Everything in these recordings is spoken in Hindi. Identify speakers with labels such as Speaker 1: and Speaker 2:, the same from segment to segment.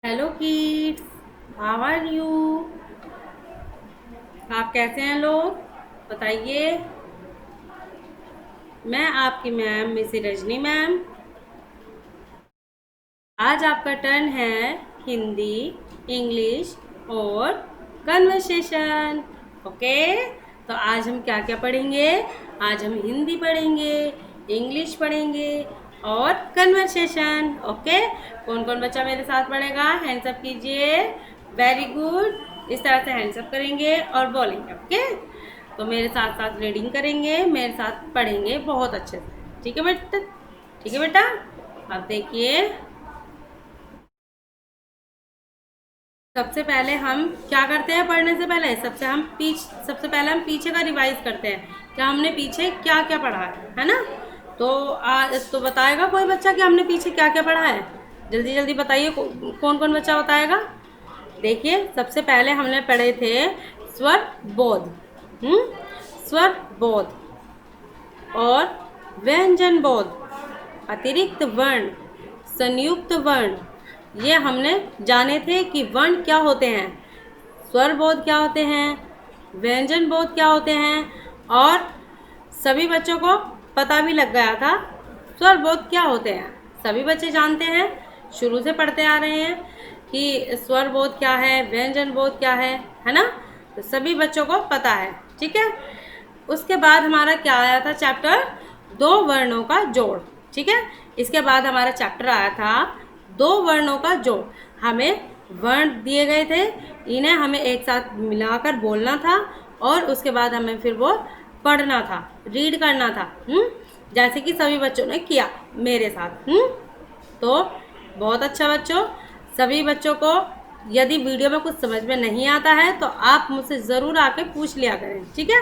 Speaker 1: Hello kids, how are you. आप कैसे हैं लोग, बताइए। मैं आपकी मैम मिस रजनी मैम। आज आपका टर्न है हिंदी, इंग्लिश और कन्वर्सेशन। ओके, तो आज हम क्या क्या पढ़ेंगे। आज हम हिंदी पढ़ेंगे, इंग्लिश पढ़ेंगे और कन्वर्सेशन। ओके, कौन कौन बच्चा मेरे साथ पढ़ेगा, हैंड्स अप कीजिए। वेरी गुड, इस तरह से हैंड्स अप करेंगे और बोलेंगे। ओके, तो मेरे साथ साथ रीडिंग करेंगे, मेरे साथ पढ़ेंगे बहुत अच्छे से। ठीक है बेटा, ठीक है बेटा। अब देखिए, सबसे पहले हम क्या करते हैं पढ़ने से पहले, सबसे पहले हम पीछे का रिवाइज करते हैं कि हमने पीछे क्या क्या पढ़ा है ना। तो तो बताएगा कोई बच्चा कि हमने पीछे क्या क्या पढ़ा है। जल्दी जल्दी बताइए, कौन कौन बच्चा बताएगा। देखिए, सबसे पहले हमने पढ़े थे स्वर बोध। स्वर बोध और व्यंजन बोध, अतिरिक्त वर्ण, संयुक्त वर्ण। ये हमने जाने थे कि वर्ण क्या होते हैं, स्वर बोध क्या होते हैं, व्यंजन बोध क्या होते हैं। और सभी बच्चों को पता भी लग गया था स्वर बोध क्या होते हैं। सभी बच्चे जानते हैं, शुरू से पढ़ते आ रहे हैं कि स्वर बोध क्या है, व्यंजन बोध क्या है ना। तो सभी बच्चों को पता है, ठीक है। उसके बाद हमारा क्या आया था चैप्टर, दो वर्णों का जोड़। ठीक है, इसके बाद हमारा चैप्टर आया था दो वर्णों का जोड़। हमें वर्ण दिए गए थे, इन्हें हमें एक साथ मिलाकर बोलना था और उसके बाद हमें फिर वो पढ़ना था, रीड करना था। जैसे कि सभी बच्चों ने किया मेरे साथ। तो बहुत अच्छा बच्चों, सभी बच्चों को यदि वीडियो में कुछ समझ में नहीं आता है तो आप मुझसे ज़रूर आके पूछ लिया करें, ठीक है।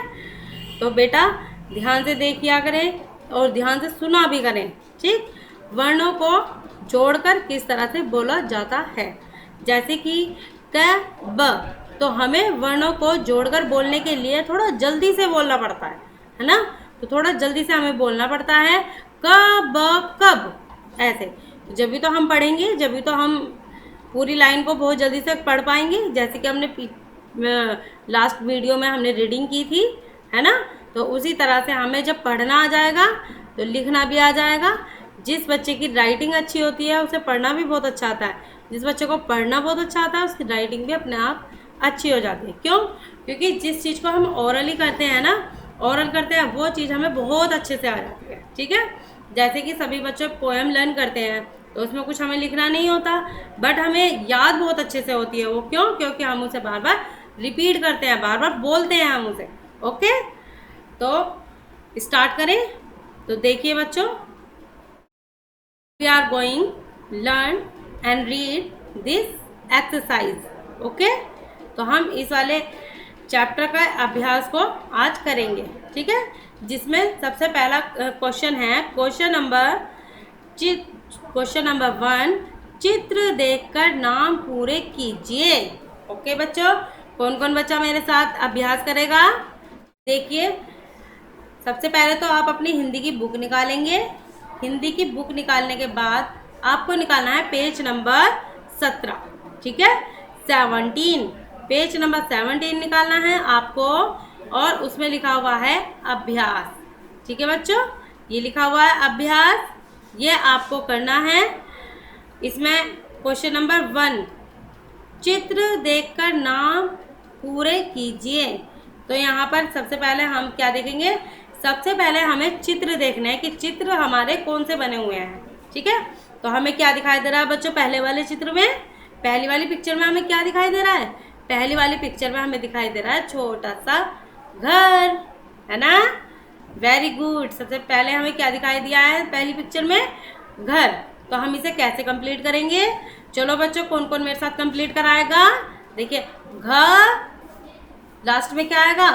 Speaker 1: तो बेटा ध्यान से देखिया करें और ध्यान से सुना भी करें, ठीक। वर्णों को जोड़कर किस तरह से बोला जाता है, जैसे कि क ब, तो हमें वर्णों को जोड़कर बोलने के लिए थोड़ा जल्दी से बोलना पड़ता है ना। तो थोड़ा जल्दी से हमें बोलना पड़ता है, क ब कब, ऐसे। जब भी तो हम पढ़ेंगे, जब भी तो हम पूरी लाइन को बहुत जल्दी से पढ़ पाएंगे। जैसे कि हमने लास्ट वीडियो में हमने रीडिंग की थी, है ना। तो उसी तरह से हमें जब पढ़ना आ जाएगा तो लिखना भी आ जाएगा। जिस बच्चे की राइटिंग अच्छी होती है उसे पढ़ना भी बहुत अच्छा आता है। जिस बच्चे को पढ़ना बहुत अच्छा आता है उसकी राइटिंग भी अपने आप अच्छी हो जाती है। क्यों? क्योंकि जिस चीज़ को हम ओरली करते हैं ना, ओरल करते हैं, वो चीज़ हमें बहुत अच्छे से आ जाती है, ठीक है। जैसे कि सभी बच्चे पोएम लर्न करते हैं तो उसमें कुछ हमें लिखना नहीं होता, बट हमें याद बहुत अच्छे से होती है। वो क्यों? क्योंकि हम उसे बार बार रिपीट करते हैं, बार बार बोलते हैं हम उसे। ओके, तो स्टार्ट करें। तो देखिए बच्चों, we are going learn and read this exercise. Okay, तो हम इस वाले चैप्टर का अभ्यास को आज करेंगे, ठीक है। जिसमें सबसे पहला क्वेश्चन है, क्वेश्चन नंबर 1, चित्र देखकर नाम पूरे कीजिए। ओके बच्चों, कौन कौन बच्चा मेरे साथ अभ्यास करेगा। देखिए, सबसे पहले तो आप अपनी हिंदी की बुक निकालेंगे। हिंदी की बुक निकालने के बाद आपको निकालना है पेज नंबर 17, ठीक है। 17, पेज नंबर 17 निकालना है आपको और उसमें लिखा हुआ है अभ्यास, ठीक है बच्चों। ये लिखा हुआ है अभ्यास, ये आपको करना है। इसमें क्वेश्चन नंबर 1, चित्र देखकर नाम पूरे कीजिए। तो यहाँ पर सबसे पहले हम क्या देखेंगे, सबसे पहले हमें चित्र देखना है कि चित्र हमारे कौन से बने हुए हैं, ठीक है। तो हमें क्या दिखाई दे रहा है बच्चों, पहले वाले चित्र में, पहली वाली पिक्चर में हमें क्या दिखाई दे रहा है, पहली वाली पिक्चर में हमें दिखाई दे रहा है छोटा सा घर, है ना। वेरी गुड, सबसे पहले हमें क्या दिखाई दिया है पहली पिक्चर में, घर। तो हम इसे कैसे कंप्लीट करेंगे, चलो बच्चों कौन कौन मेरे साथ कंप्लीट कराएगा। देखिए, घर लास्ट में क्या आएगा,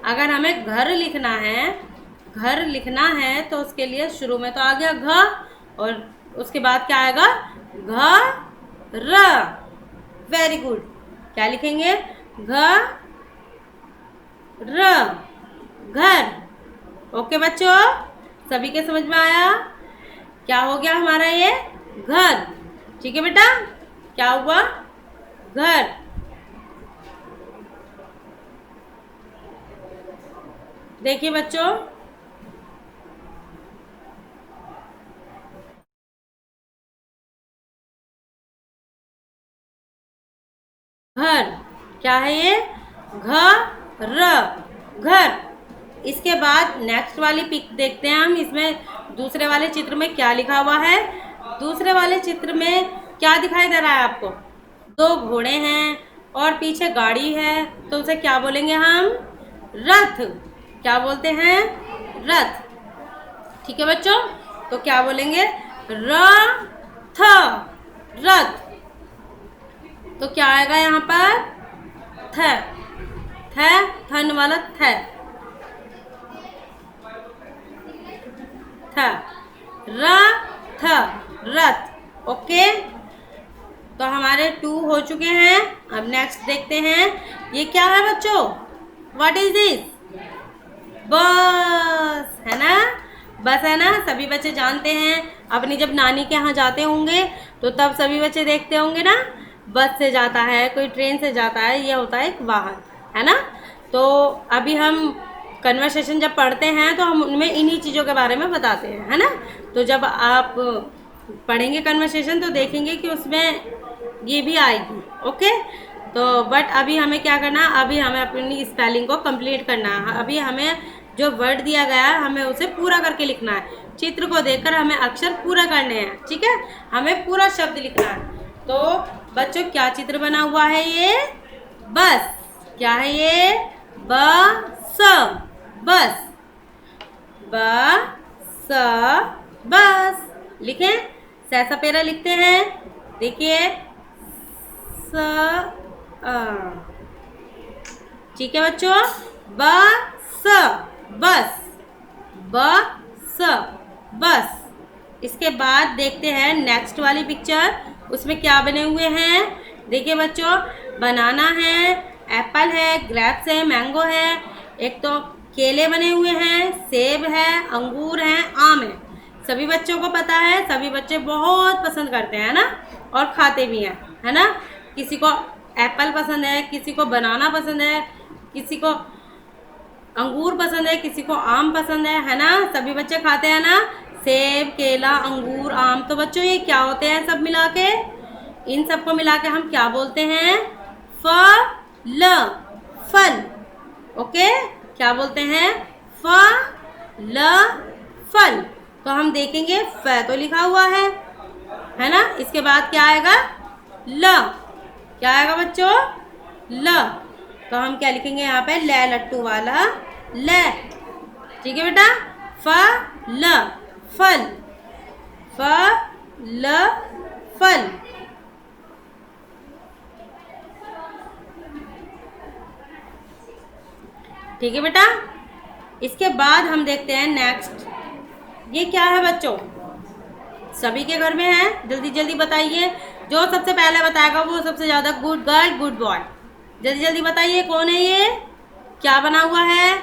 Speaker 1: अगर हमें घर लिखना है, घर लिखना है तो उसके लिए शुरू में तो आ गया घ और उसके बाद क्या आएगा, घर। वेरी गुड, क्या लिखेंगे, घर, घर। ओके बच्चों, सभी के समझ में आया, क्या हो गया हमारा ये घर, ठीक है बेटा। क्या हुआ? घर। देखिए बच्चों, घर क्या है ये? घर, घर। इसके बाद नेक्स्ट वाली पिक देखते हैं हम। इसमें दूसरे वाले चित्र में क्या लिखा हुआ है? दूसरे वाले चित्र में क्या दिखाई दे रहा है आपको? दो घोड़े हैं और पीछे गाड़ी है, तो उसे क्या बोलेंगे हम? रथ। क्या बोलते हैं? रथ। ठीक है बच्चों, तो क्या बोलेंगे? रथ, रथ। तो क्या आएगा यहाँ पर? थ, थ, थन वाला थ, थ, रथ, रथ। ओके, तो हमारे 2 हो चुके हैं। अब नेक्स्ट देखते हैं, ये क्या है बच्चों? What is this? बस है ना? बस है ना? सभी बच्चे जानते हैं। अपनी जब नानी के यहाँ जाते होंगे तो तब सभी बच्चे देखते होंगे ना, बस से जाता है, कोई ट्रेन से जाता है, ये होता है एक वाहन, है ना? तो अभी हम कन्वर्सेशन जब पढ़ते हैं तो हम उनमें इन्हीं चीज़ों के बारे में बताते हैं, है ना? तो जब आप पढ़ेंगे कन्वर्सेशन तो देखेंगे कि उसमें ये भी आएगी। ओके, तो बट अभी हमें क्या करना है? अभी हमें अपनी स्पेलिंग को कंप्लीट करना है। अभी हमें जो वर्ड दिया गया है हमें उसे पूरा करके लिखना है। चित्र को देखकर हमें अक्षर पूरा करने हैं, ठीक है? हमें पूरा शब्द लिखना है। तो बच्चों, क्या चित्र बना हुआ है? ये बस। क्या है ये? बस, बस, बस, बस। लिखें, स सपेरा लिखते हैं। देखिए, स, ठीक है बच्चों, बस, बस, बस, बस। इसके बाद देखते हैं नेक्स्ट वाली पिक्चर, उसमें क्या बने हुए हैं? देखिए बच्चों, बनाना है, एप्पल है, ग्रेप्स है, मैंगो है, एक तो केले बने हुए हैं, सेब है, अंगूर है, आम है। सभी बच्चों को पता है, सभी बच्चे बहुत पसंद करते हैं ना, और खाते भी हैं, है ना? किसी को एप्पल पसंद है, किसी को बनाना पसंद है, किसी को अंगूर पसंद है, किसी को आम पसंद है ना? सभी बच्चे खाते हैं ना, सेब, केला, अंगूर, आम। तो बच्चों, ये क्या होते हैं सब मिला के? इन सबको मिला के हम क्या बोलते हैं? फल, फल। ओके, क्या बोलते हैं? फल, फल। तो हम देखेंगे, फ तो लिखा हुआ है ना? इसके बाद क्या आएगा? ल। क्या आएगा बच्चों? ल। तो हम क्या लिखेंगे यहाँ पे? ल लट्टू वाला ल। ठीक है बेटा, फल, फल, फल, फल। ठीक है बेटा, इसके बाद हम देखते हैं नेक्स्ट। ये क्या है बच्चों? सभी के घर में है, जल्दी जल्दी बताइए। जो सबसे पहले बताएगा वो सबसे ज़्यादा गुड गर्ल, गुड बॉय। जल्दी जल्दी बताइए, कौन है ये? क्या बना हुआ है?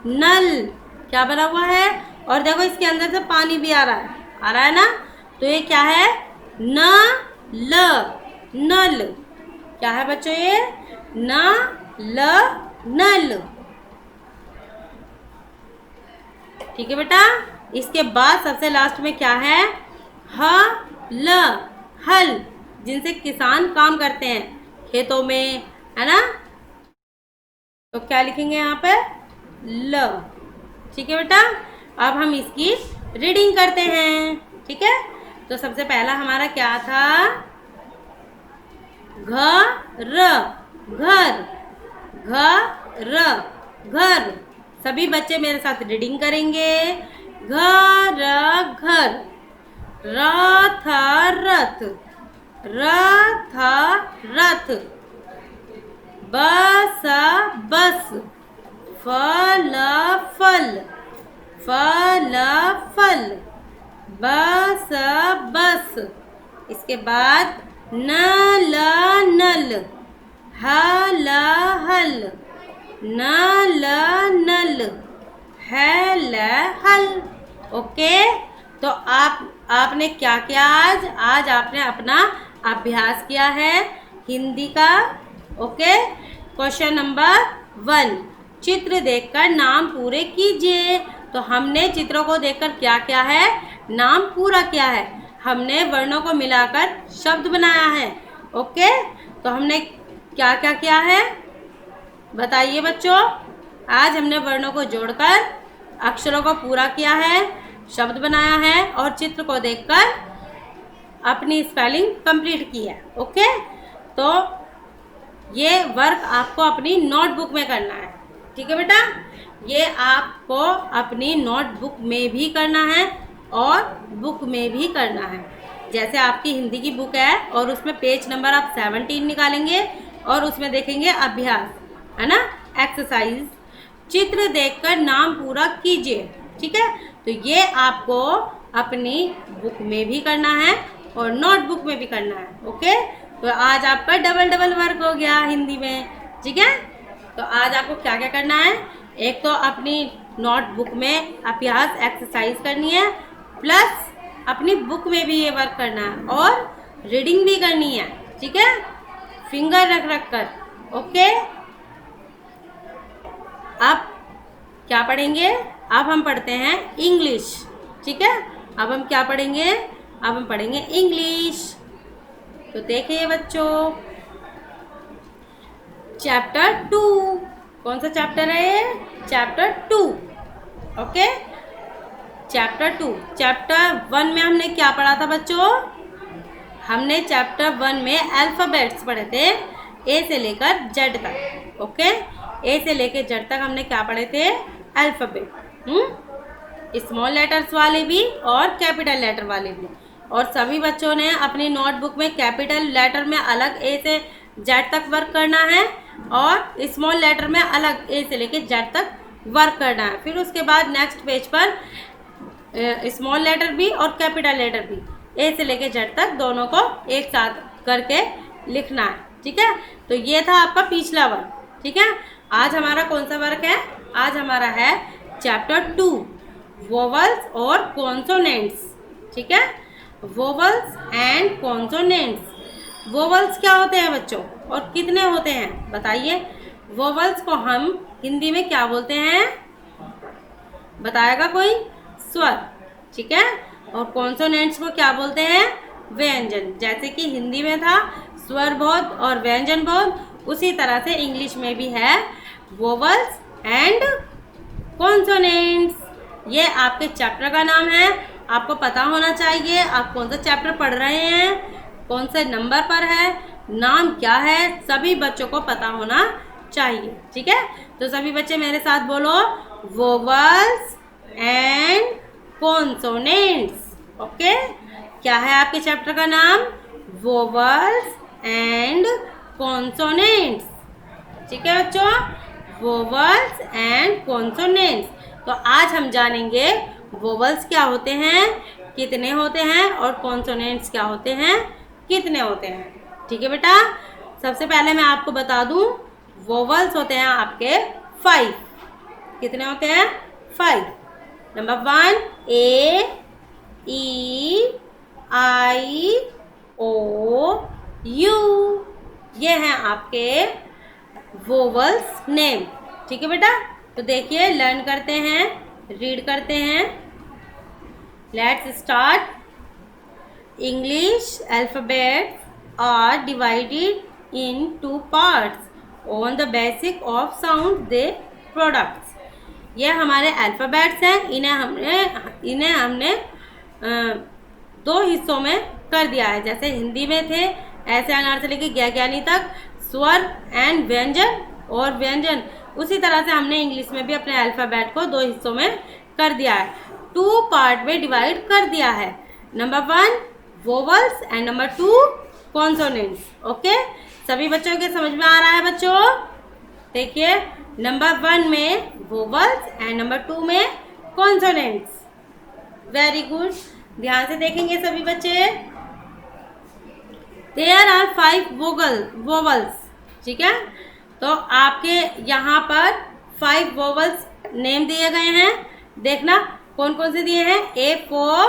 Speaker 1: नल। क्या बना हुआ है? और देखो, इसके अंदर से पानी भी आ रहा है ना? तो ये क्या है? नल, नल। क्या है बच्चों ये? नल, नल। ठीक है बेटा, इसके बाद सबसे लास्ट में क्या है? हल, हल, जिनसे किसान काम करते हैं खेतों में, है ना? तो क्या लिखेंगे यहाँ पे? ल। ठीक है बेटा, अब हम इसकी रीडिंग करते हैं। ठीक है, तो सबसे पहला हमारा क्या था? घर, घर, घर, घर। सभी बच्चे मेरे साथ रीडिंग करेंगे। घर, घर, रथ, रथ, रथ, रथ, बस, बस, फल, फल, फल, फल, बस, बस। इसके बाद नल, नल, हल, हल, नल, नल, हल, हल। ओके, तो आपने क्या किया आज? आज आपने अपना अभ्यास किया है हिंदी का। ओके, क्वेश्चन नंबर 1, चित्र देखकर नाम पूरे कीजिए। तो हमने चित्रों को देखकर क्या किया है, नाम पूरा किया है। हमने वर्णों को मिलाकर शब्द बनाया है। ओके, तो हमने क्या क्या किया है बताइए बच्चों। आज हमने वर्णों को जोड़कर अक्षरों को पूरा किया है, शब्द बनाया है और चित्र को देखकर अपनी स्पेलिंग कंप्लीट की है। ओके, तो ये वर्क आपको अपनी नोटबुक में करना है। ठीक है बेटा, ये आपको अपनी नोटबुक में भी करना है और बुक में भी करना है। जैसे आपकी हिंदी की बुक है और उसमें पेज नंबर आप 17 निकालेंगे और उसमें देखेंगे अभ्यास, है ना, एक्सरसाइज, चित्र देखकर नाम पूरा कीजिए। ठीक है, तो ये आपको अपनी बुक में भी करना है और नोटबुक में भी करना है। ओके, तो आज आपका डबल डबल वर्क हो गया हिंदी में। ठीक है, तो आज आपको क्या क्या करना है, एक तो अपनी नोटबुक में अभ्यास एक्सरसाइज करनी है, प्लस अपनी बुक में भी ये वर्क करना है और रीडिंग भी करनी है। ठीक है, फिंगर रख रख कर। ओके, अब क्या पढ़ेंगे, अब हम पढ़ते हैं इंग्लिश। ठीक है, अब हम क्या पढ़ेंगे, अब हम पढ़ेंगे इंग्लिश। तो देखिए बच्चों, चैप्टर 2, कौन सा चैप्टर है ये, चैप्टर 2। Okay, chapter 2। चैप्टर 1 में हमने क्या पढ़ा था बच्चों, हमने चैप्टर 1 में अल्फ़ाबेट्स पढ़े थे, ए से लेकर जेड तक। ओके, ए से लेकर जेड तक हमने क्या पढ़े थे, अल्फ़ाबेट, स्मॉल लेटर्स वाले भी और कैपिटल लेटर वाले भी। और सभी बच्चों ने अपनी नोटबुक में कैपिटल लेटर में अलग ए से जेड तक वर्क करना है और स्मॉल लेटर में अलग ए से लेकर जेड तक वर्क करना है। फिर उसके बाद नेक्स्ट पेज पर स्मॉल लेटर भी और कैपिटल लेटर भी ए से लेकर जेड तक दोनों को एक साथ करके लिखना है। ठीक है, तो ये था आपका पिछला वर्क। ठीक है, आज हमारा कौन सा वर्क है, आज हमारा है चैप्टर 2, वोवल्स और कॉन्सोनेंट्स। ठीक है, वोवल्स एंड कॉन्सोनेंट्स। वोवल्स क्या होते हैं बच्चों और कितने होते हैं बताइए। वोवल्स को हम हिंदी में क्या बोलते हैं, बताएगा कोई, स्वर। ठीक है, और कॉन्सोनेंट्स को क्या बोलते हैं, व्यंजन। जैसे कि हिंदी में था स्वर बोध और व्यंजन बोध, उसी तरह से इंग्लिश में भी है वोवल्स एंड कॉन्सोनेंट्स। ये आपके चैप्टर का नाम है, आपको पता होना चाहिए आप कौन सा चैप्टर पढ़ रहे हैं, कौन से नंबर पर है, नाम क्या है, सभी बच्चों को पता होना चाहिए। ठीक है, तो सभी बच्चे मेरे साथ बोलो, वोवल्स एंड कॉन्सोनेंट्स। ओके, क्या है आपके चैप्टर का नाम, वोवल्स एंड कॉन्सोनेंट्स। ठीक है बच्चों, वोवल्स एंड कॉन्सोनेंट्स। तो आज हम जानेंगे वोवल्स क्या होते हैं, कितने होते हैं, और कॉन्सोनेंट्स क्या होते हैं, कितने होते हैं। ठीक है बेटा, सबसे पहले मैं आपको बता दूं, वोवल्स होते हैं आपके 5। कितने होते हैं, 5। Number 1 A, E, I, O, you, ये हैं आपके वोवल्स नेम। ठीक है बेटा, तो देखिए लर्न करते हैं, रीड करते हैं। Let's start. English alphabets are divided in 2 parts on the basic of sound they products. ये हमारे अल्फाबेट्स हैं, इन्हें हमने 2 हिस्सों में कर दिया है। जैसे हिंदी में थे ऐसे अनार से लेकर ज्ञानी तक स्वर एंड व्यंजन और व्यंजन, उसी तरह से हमने इंग्लिश में भी अपने अल्फ़ाबेट को 2 हिस्सों में कर दिया है, 2 पार्ट में डिवाइड कर दिया है। Number 1 vowels and number 2 consonants. Okay, सभी बच्चों के समझ में आ रहा है बच्चों। देखिए नंबर 1 में वोवल्स एंड नंबर 2 में कॉन्सोनेंट्स। वेरी गुड, ध्यान से देखेंगे सभी बच्चे। There are 5 vowels. ठीक है, तो आपके यहाँ पर 5 वोवल्स नेम दिए गए हैं। देखना कौन कौन से दिए हैं। A for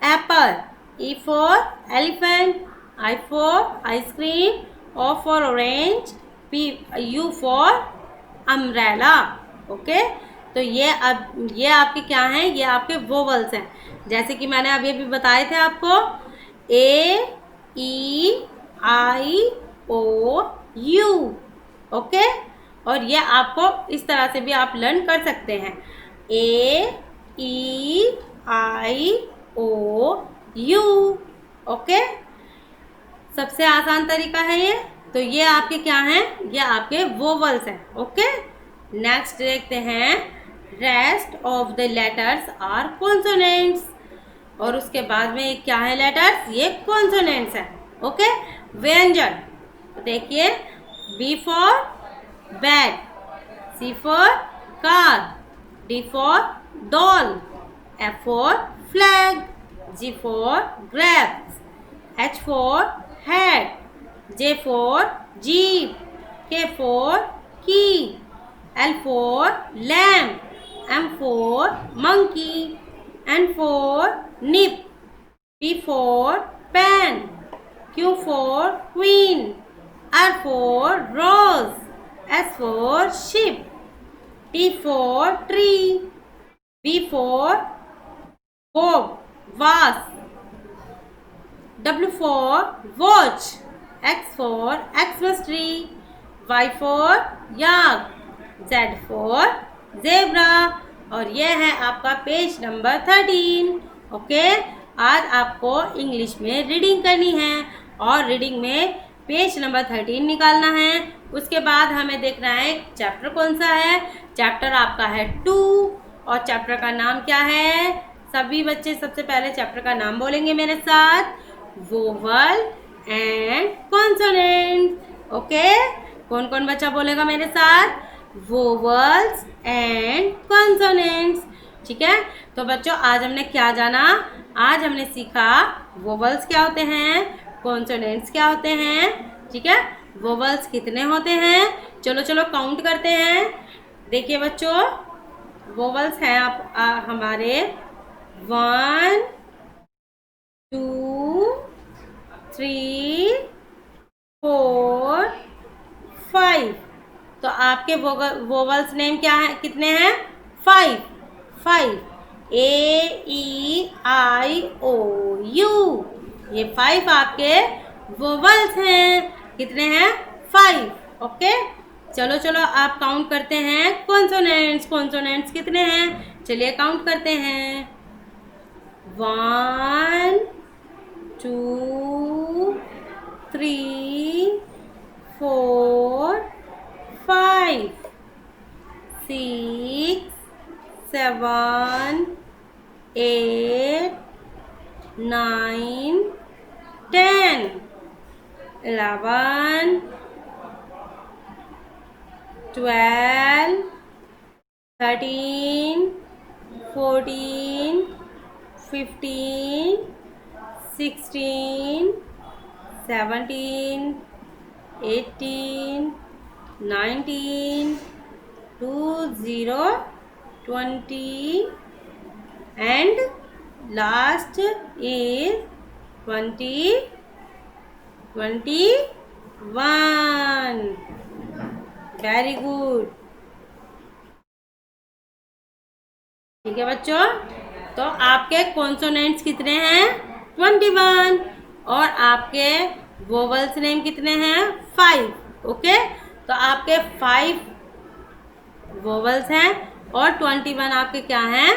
Speaker 1: Apple, E for elephant, I for ice cream, O for orange, U for umbrella. Okay तो ये आपके क्या हैं, ये आपके वोवल्स हैं। जैसे कि मैंने अभी बताए थे आपको, A E I O U। Okay और ये आपको इस तरह से भी आप लर्न कर सकते हैं, A E I O U। Okay सबसे आसान तरीका है ये। तो ये आपके क्या हैं, ये आपके वोवल्स हैं। ओके नेक्स्ट देखते हैं, rest of the letters are consonants. और उसके बाद में क्या है लेटर्स, ये कॉन्सोनेंट्स है। ओके व्यंजन देखिए, B for bat, C for car, D for doll, F for flag, G for grapes, H for hat, J for jeep, K for key, L for lamp, M for monkey, N for nip, P for pen, Q for queen, R for rose, S for sheep, T for tree, V for vase, W for watch, X for Xmas tree, Y for yak, Z for zebra। और यह है आपका पेज नंबर 13। ओके आज आपको इंग्लिश में रीडिंग करनी है और रीडिंग में पेज नंबर 13 निकालना है। उसके बाद हमें देखना है चैप्टर कौन सा है। चैप्टर आपका है 2 और चैप्टर का नाम क्या है। सभी बच्चे सबसे पहले चैप्टर का नाम बोलेंगे मेरे साथ, वोवल एंड कॉन्सोनेंट्स। ओके कौन कौन बच्चा बोलेगा मेरे साथ, वोवल्स एंड कॉन्सोनेंट्स। ठीक है तो बच्चों आज हमने क्या जाना, आज हमने सीखा वोवल्स क्या होते हैं, कॉन्सोनेंट्स क्या होते हैं। ठीक है वोवल्स कितने होते हैं, चलो चलो काउंट करते हैं। देखिए बच्चों वोवल्स हैं हमारे 1 2 3 4 5। तो आपके वोवल्स नेम क्या है, कितने हैं, 5 A-E-I-O-U। ये 5 आपके वोवल्स हैं, कितने हैं, 5। ओके चलो चलो आप काउंट करते हैं कॉन्सोनेंट्स कितने हैं, चलिए काउंट करते हैं। 1 2 3 4 5 6 7 8 9 10 11 12 13 14 15 16 17 18 19 20 20 and last is 21। Very good. ठीक है बच्चों तो आपके कॉन्सोनेंट्स कितने हैं, 21 और आपके वोवल्स नेम कितने हैं, 5। ओके तो आपके 5 वोवल्स हैं और 21 आपके क्या हैं,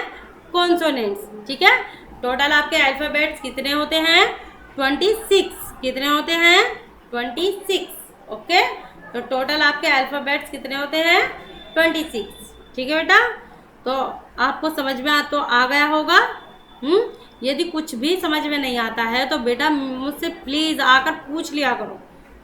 Speaker 1: कॉन्सोनेंट्स। ठीक है टोटल आपके अल्फाबेट्स कितने होते हैं, 26। कितने होते हैं, 26। ओके तो टोटल आपके अल्फाबेट्स कितने होते हैं, 26। ठीक है बेटा तो आपको समझ में तो आ गया होगा। यदि कुछ भी समझ में नहीं आता है तो बेटा मुझसे प्लीज़ आकर पूछ लिया करो।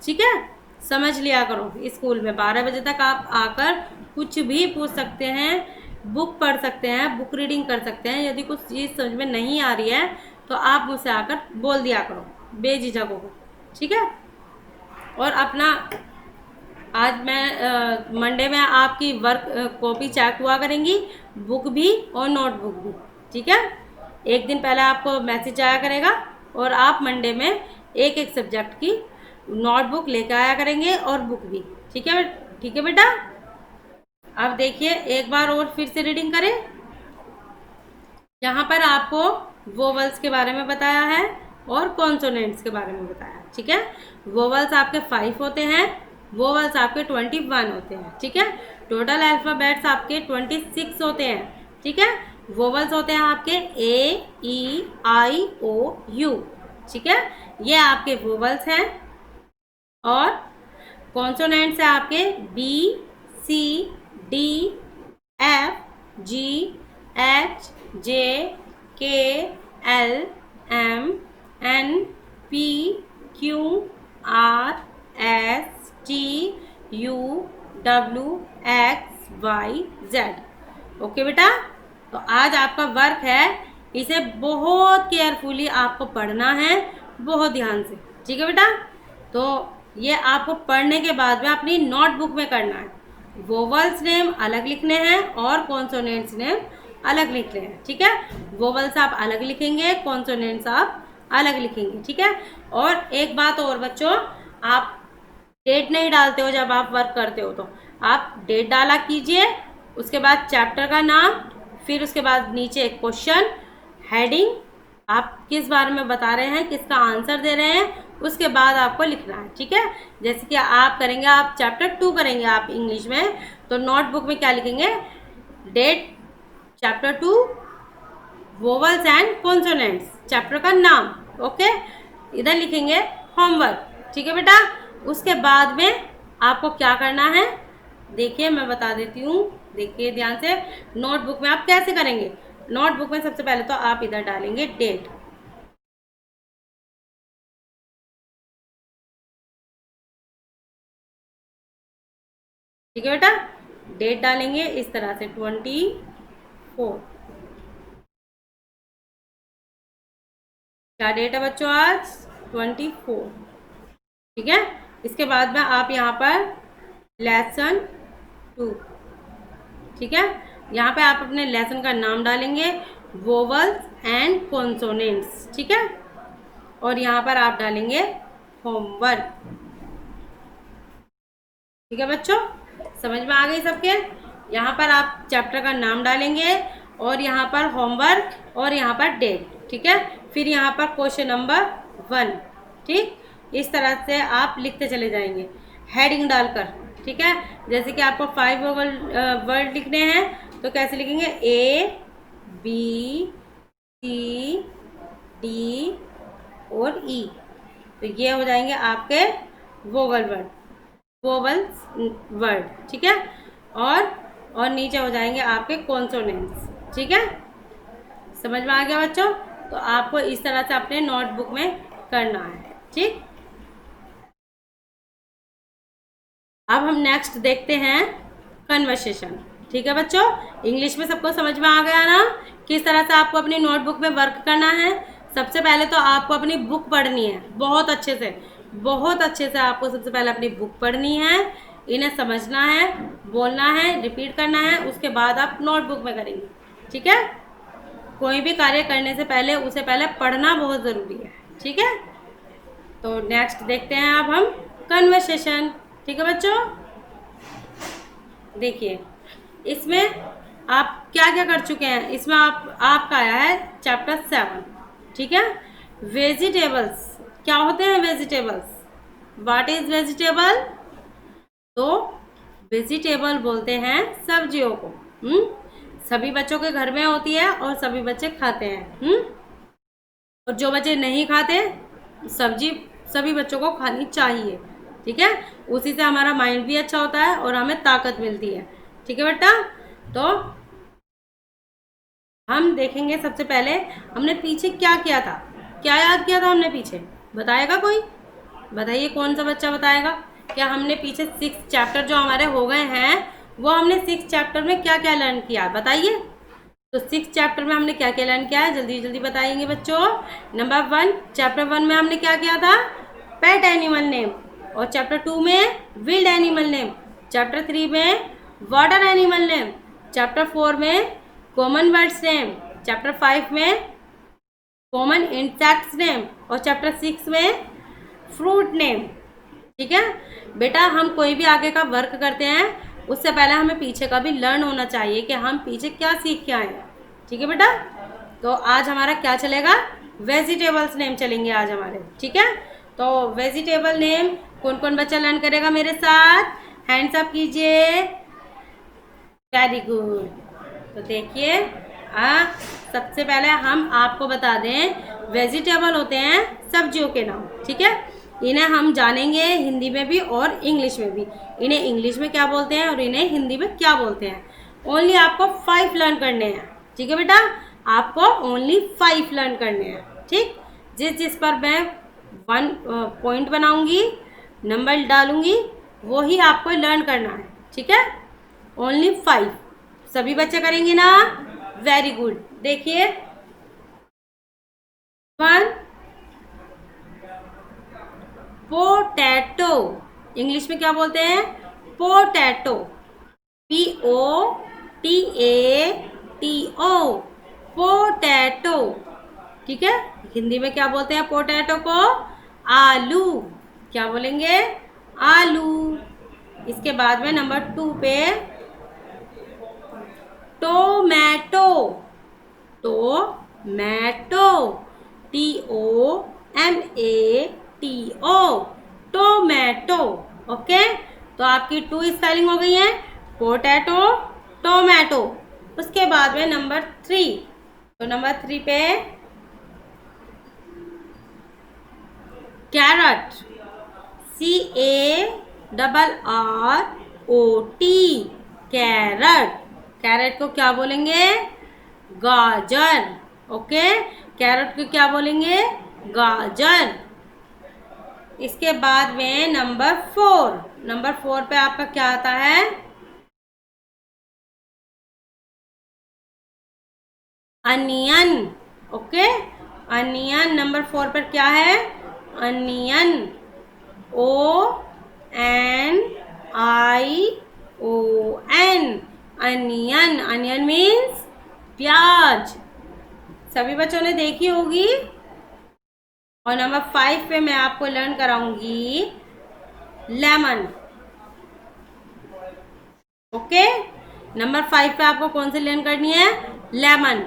Speaker 1: ठीक है समझ लिया करो, स्कूल में 12 बजे तक आप आकर कुछ भी पूछ सकते हैं, बुक पढ़ सकते हैं, बुक रीडिंग कर सकते हैं। यदि कुछ चीज़ समझ में नहीं आ रही है तो आप मुझसे आकर बोल दिया करो बेझिझक हो। ठीक है और अपना आज मैं मंडे में आपकी वर्क कॉपी चेक हुआ करेंगी, बुक भी और नोटबुक भी। ठीक है एक दिन पहले आपको मैसेज आया करेगा और आप मंडे में एक एक सब्जेक्ट की नोटबुक लेकर आया करेंगे और बुक भी। ठीक है बेटा। अब देखिए एक बार और फिर से रीडिंग करें। यहाँ पर आपको वोवल्स के बारे में बताया है और कॉन्सोनेंट्स के बारे में बताया। ठीक है, वोवल्स आपके 5 होते हैं, वोवल्स आपके 21 होते हैं। ठीक है, टोटल अल्फ़ाबेट्स आपके 26 होते हैं। ठीक है, वोवल्स होते हैं आपके ए ई आई ओ यू। ठीक है, ये आपके वोवल्स हैं। और कॉन्सोनेंट्स है आपके B C D F G H J K L M N P Q R S T U W X Y Z. Okay बेटा, तो आज आपका वर्क है, इसे बहुत केयरफुली आपको पढ़ना है, बहुत ध्यान से। ठीक है बेटा, तो ये आपको पढ़ने के बाद में अपनी नोटबुक में करना है। वोवल्स नेम अलग लिखने हैं और कॉन्सोनेंट्स नेम अलग लिखने हैं। ठीक है, वोवल्स आप अलग लिखेंगे, कॉन्सोनेंट्स आप अलग लिखेंगे। ठीक है, और एक बात और बच्चों, आप डेट नहीं डालते हो जब आप वर्क करते हो, तो आप डेट डाला कीजिए, उसके बाद चैप्टर का नाम, फिर उसके बाद नीचे क्वेश्चन, हेडिंग, आप किस बारे में बता रहे हैं, किसका आंसर दे रहे हैं, उसके बाद आपको लिखना है। ठीक है, जैसे कि आप करेंगे, आप चैप्टर 2 करेंगे आप इंग्लिश में, तो नोटबुक में क्या लिखेंगे, date, chapter 2, vowels and consonants, chapter का नाम। ओके, इधर लिखेंगे होमवर्क। ठीक है बेटा, उसके बाद में आपको क्या करना है, देखिए मैं बता देती हूँ, देखिए ध्यान से। नोटबुक में आप कैसे करेंगे, नोटबुक में सबसे पहले तो आप इधर डालेंगे डेट। ठीक है बेटा, डेट डालेंगे इस तरह से 24। क्या डेट है बच्चों आज, 24। ठीक है, इसके बाद में आप यहाँ पर लेसन 2। ठीक है, यहाँ पे आप अपने लेसन का नाम डालेंगे, वोवल्स एंड कॉन्सोनेंट्स। ठीक है, और यहाँ पर आप डालेंगे होमवर्क। ठीक है बच्चों, समझ में आ गई सबके। यहाँ पर आप चैप्टर का नाम डालेंगे और यहाँ पर होमवर्क और यहाँ पर डेट। ठीक है, फिर यहाँ पर क्वेश्चन नंबर 1। ठीक, इस तरह से आप लिखते चले जाएंगे हेडिंग डालकर। ठीक है, जैसे कि आपको 5 वर्ड लिखने हैं, तो कैसे लिखेंगे, ए बी सी डी और ई, तो ये हो जाएंगे आपके वोवल वर्ड, वोवल्स वर्ड। ठीक है, और नीचे हो जाएंगे आपके कॉन्सोनेंट्स। ठीक है, समझ में आ गया बच्चों, तो आपको इस तरह से अपने नोटबुक में करना है। ठीक, अब हम नेक्स्ट देखते हैं कन्वर्सेशन। ठीक है बच्चों, इंग्लिश में सबको समझ में आ गया ना, किस तरह से आपको अपनी नोटबुक में वर्क करना है। सबसे पहले तो आपको अपनी बुक पढ़नी है, बहुत अच्छे से, बहुत अच्छे से आपको सबसे पहले अपनी बुक पढ़नी है, इन्हें समझना है, बोलना है, रिपीट करना है, उसके बाद आप नोटबुक में करेंगे। ठीक है, कोई भी कार्य करने से पहले उसे पहले पढ़ना बहुत ज़रूरी है। ठीक है, तो नेक्स्ट देखते हैं अब हम कन्वर्सेशन। ठीक है बच्चों, देखिए इसमें आप क्या क्या कर चुके हैं, इसमें आपका आया है चैप्टर 7। ठीक है, वेजिटेबल्स, क्या होते हैं वेजिटेबल्स, व्हाट इज वेजिटेबल, तो वेजिटेबल बोलते हैं सब्जियों को। सभी बच्चों के घर में होती है और सभी बच्चे खाते हैं। और जो बच्चे नहीं खाते, सब्जी सभी बच्चों को खानी चाहिए। ठीक है, उसी से हमारा माइंड भी अच्छा होता है और हमें ताकत मिलती है। ठीक है बेटा, तो हम देखेंगे सबसे पहले हमने पीछे क्या किया था, क्या याद किया था हमने पीछे, बताएगा कोई, बताइए कौन सा बच्चा बताएगा। क्या हमने पीछे 6 चैप्टर जो हमारे हो गए हैं, वो हमने 6 चैप्टर में क्या क्या लर्न किया, बताइए। तो 6 चैप्टर में हमने क्या क्या लर्न किया है, जल्दी जल्दी बताएंगे बच्चों। नंबर 1, चैप्टर 1 में हमने क्या किया था, पेट एनिमल नेम, और चैप्टर 2 में विल्ड एनिमल नेम, चैप्टर 3 में वाटर एनिमल नेम, चैप्टर 4 में कॉमन वर्ड्स नेम, चैप्टर 5 में कॉमन इंसेक्ट्स नेम, और चैप्टर 6 में फ्रूट नेम। ठीक है बेटा, हम कोई भी आगे का वर्क करते हैं उससे पहले हमें पीछे का भी लर्न होना चाहिए कि हम पीछे क्या सीख के आए हैं। ठीक है बेटा, तो आज हमारा क्या चलेगा, वेजिटेबल्स नेम चलेंगे आज हमारे। ठीक है, तो वेजिटेबल नेम कौन कौन बच्चा लर्न करेगा मेरे साथ, हैंड्स अप कीजिए। Very good. तो देखिए सबसे पहले हम आपको बता दें, वेजिटेबल होते हैं सब्जियों के नाम। ठीक है, इन्हें हम जानेंगे हिंदी में भी और इंग्लिश में भी। इन्हें इंग्लिश में क्या बोलते हैं और इन्हें हिंदी में क्या बोलते हैं। ओनली आपको 5 लर्न करने हैं। ठीक है बेटा, आपको ओनली 5 लर्न करने हैं। ठीक, जिस जिस पर मैं 1 पॉइंट बनाऊंगी, नंबर डालूंगी, वो ही आपको लर्न करना है। ठीक है, ओनली 5। सभी बच्चे करेंगे ना, वेरी गुड। देखिए 1 पोटैटो, इंग्लिश में क्या बोलते हैं, पोटैटो, POTATO, पोटैटो। ठीक है, हिंदी में क्या बोलते हैं पोटैटो को, आलू। क्या बोलेंगे, आलू। इसके बाद में नंबर 2 पे tomato, tomato, TOMATO, tomato. Okay, तो आपकी 2 स्पेलिंग हो गई है, पोटैटो, टोमेटो। उसके बाद में नंबर 3, तो नंबर 3 पे कैरट, CARROT, कैरट। कैरेट को क्या बोलेंगे, गाजर। ओके, कैरेट को क्या बोलेंगे, गाजर। इसके बाद में नंबर 4 पे आपका क्या आता है, अनियन। ओके, अनियन नंबर 4 पर क्या है, onion, ONION, onion. Onion means प्याज। सभी बच्चों ने देखी होगी। और नंबर 5 पे मैं आपको लर्न कराऊंगी लेमन। ओके, नंबर 5 पे आपको कौन सी लर्न करनी है, lemon,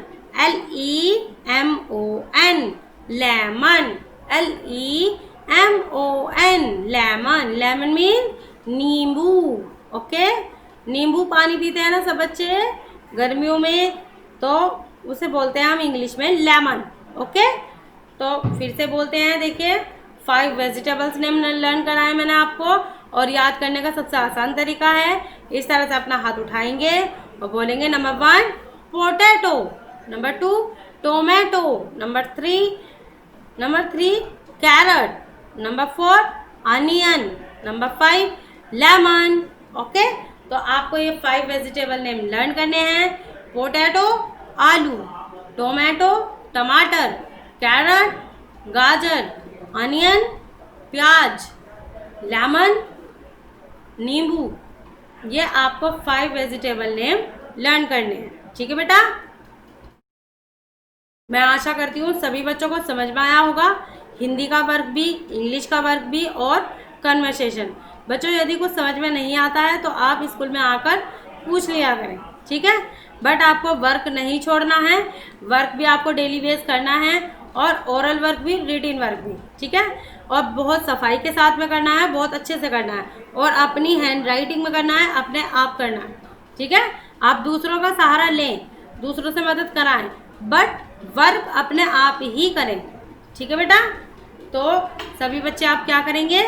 Speaker 1: LEMON, lemon, LEMON, lemon. Lemon mean नींबू। ओके, नींबू पानी पीते हैं ना सब बच्चे गर्मियों में, तो उसे बोलते हैं हम इंग्लिश में लेमन। ओके, तो फिर से बोलते हैं, देखिए 5 वेजिटेबल्स नेम लर्न कराए मैंने आपको। और याद करने का सबसे आसान तरीका है, इस तरह से अपना हाथ उठाएंगे और बोलेंगे number 1 potato, number 2 tomato, number 3 carrot, number 4 onion, number 5 lemon. Okay, तो आपको ये 5 वेजिटेबल नेम लर्न करने हैं, पोटैटो आलू, टोमेटो टमाटर, कैरट गाजर, अनियन प्याज, लेमन नींबू। ये आपको 5 वेजिटेबल नेम लर्न करने हैं। ठीक है बेटा, मैं आशा करती हूँ सभी बच्चों को समझ में आया होगा, हिंदी का वर्क भी, इंग्लिश का वर्क भी और कन्वर्सेशन। बच्चों यदि कुछ समझ में नहीं आता है तो आप स्कूल में आकर पूछ लिया करें। ठीक है, बट आपको वर्क नहीं छोड़ना है, वर्क भी आपको डेली बेस करना है और ओरल वर्क भी, रिटिन वर्क भी। ठीक है, और बहुत सफाई के साथ में करना है, बहुत अच्छे से करना है और अपनी हैंड राइटिंग में करना है, अपने आप करना है। ठीक है, आप दूसरों का सहारा लें, दूसरों से मदद कराएं, बट वर्क अपने आप ही करें। ठीक है बेटा, तो सभी बच्चे आप क्या करेंगे,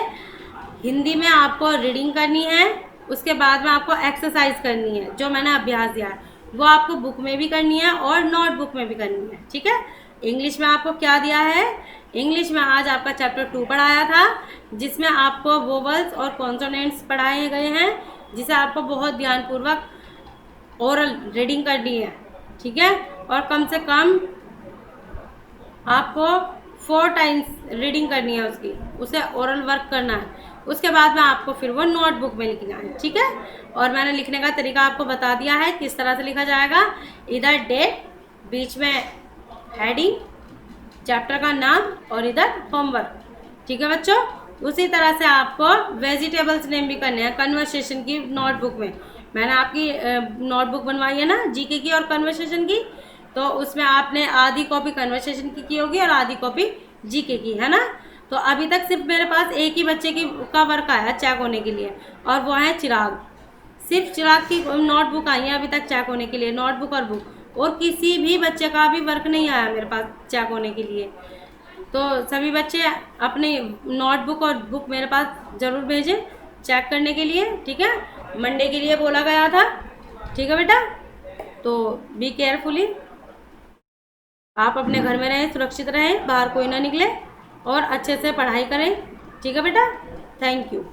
Speaker 1: हिंदी में आपको रीडिंग करनी है, उसके बाद में आपको एक्सरसाइज करनी है, जो मैंने अभ्यास दिया है वो आपको बुक में भी करनी है और नोटबुक में भी करनी है। ठीक है, इंग्लिश में आपको क्या दिया है, इंग्लिश में आज आपका चैप्टर 2 पढ़ाया था, जिसमें आपको वोवल्स और कॉन्सोनेंट्स पढ़ाए गए हैं, जिसे आपको बहुत ध्यानपूर्वक ओरल रीडिंग करनी है। ठीक है, और कम से कम आपको 4 टाइम्स रीडिंग करनी है उसकी, उसे ओरल वर्क करना है, उसके बाद में आपको फिर वो नोटबुक में लिखना है। ठीक है, और मैंने लिखने का तरीका आपको बता दिया है किस तरह से लिखा जाएगा, इधर डेट, बीच में हेडिंग, चैप्टर का नाम और इधर होमवर्क। ठीक है बच्चों, उसी तरह से आपको वेजिटेबल्स नेम भी करने हैं कन्वर्सेशन की नोटबुक में। मैंने आपकी नोटबुक बनवाई है ना जीके की और कन्वर्सेशन की, तो उसमें आपने आधी कॉपी कन्वर्सेशन की होगी और आधी कॉपी जीके की, है ना। तो अभी तक सिर्फ मेरे पास एक ही बच्चे की का वर्क आया चेक होने के लिए, और वो है चिराग। सिर्फ चिराग की नोटबुक आई है अभी तक चेक होने के लिए, नोटबुक और बुक, और किसी भी बच्चे का भी वर्क नहीं आया मेरे पास चेक होने के लिए। तो सभी बच्चे अपनी नोटबुक और बुक मेरे पास ज़रूर भेजें चेक करने के लिए, ठीक है। मंडे के लिए बोला गया था, ठीक है बेटा। तो बी केयरफुली, आप अपने घर में रहें, सुरक्षित रहें, बाहर कोई ना निकले, और अच्छे से पढ़ाई करें, ठीक है बेटा। Thank you.